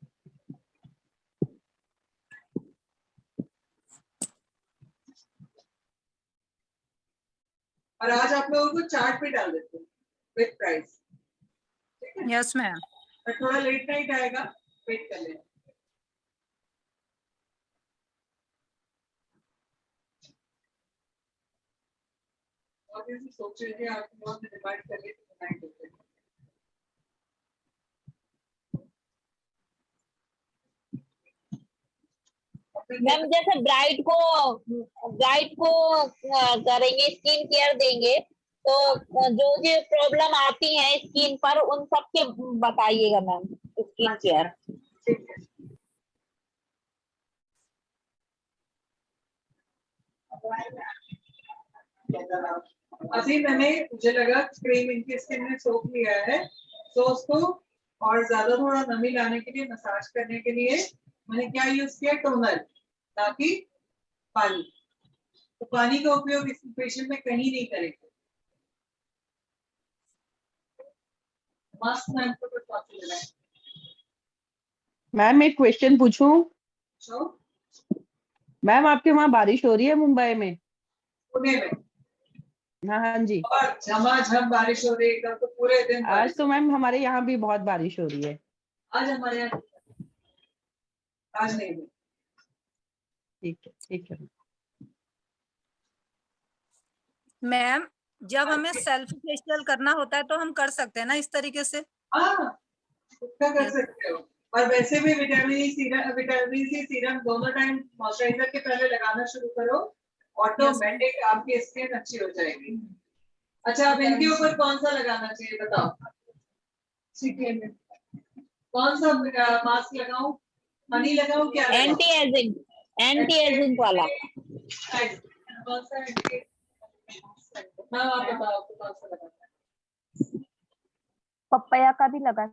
Speaker 1: और आज आप लोगों को चार्ट पे डाल देती हूँ विद प्राइस। ठीक है,
Speaker 4: यस मैम।
Speaker 1: पर थोड़ा लेट नाइट आएगा, वेट कर लेना। और किसी सोच रहे थे आप लोगों ने डिवाइड कर लिए तो बनाए देते हैं।
Speaker 10: मैम जैसे ब्राइड को करेंगे, स्किन केयर देंगे, तो जो जो प्रॉब्लम आती है स्किन पर उन सब के बताइएगा मैम, स्किन केयर।
Speaker 1: ठीक है, अभी मैंने, मुझे लगा क्रीम इनकी स्किन में सोख लिया है, तो उसको और ज्यादा थोड़ा नमी लाने के लिए, मसाज करने के लिए मैंने क्या यूज किया, टोनर, ना कि पानी। तो पानी का उपयोग इस पेशेंट में कहीं नहीं करेंगे। मास्क मैम को कुछ बात लेना है।
Speaker 7: मैम एक क्वेश्चन पूछूं?
Speaker 1: So,
Speaker 7: मैम आपके वहाँ बारिश हो रही है मुंबई में?
Speaker 1: पुणे में
Speaker 7: हाँ हाँ जी।
Speaker 1: और झमाझम बारिश हो रही है, कल तो पूरे दिन
Speaker 7: आज
Speaker 1: बारिश।
Speaker 7: तो मैम हमारे यहाँ भी बहुत बारिश हो रही है।
Speaker 1: आज हमारे यहाँ, आज नहीं हुई।
Speaker 7: ठीक है, ठीक है।
Speaker 4: मैम जब हमें सेल्फ फेशियल करना होता है तो हम कर सकते हैं ना इस तरीके से?
Speaker 1: हाँ, उसका कर सकते हो। और वैसे भी विटामिन सी सीरम दोनों टाइम मॉइस्चराइजर के पहले लगाना शुरू करो, ऑटोमेटिक आपकी स्किन अच्छी हो जाएगी। अच्छा, अब इनके ऊपर कौन सा लगाना चाहिए बताओ? कौन सा मास्क लगाऊं, हनी लगाऊं, क्या लगाऊं?
Speaker 10: एंटी एजिंग वाला।
Speaker 1: कौन सा एंटी? हाँ, आप बताओ आपको कौन सा लगाना है?
Speaker 2: पपाया का भी लगा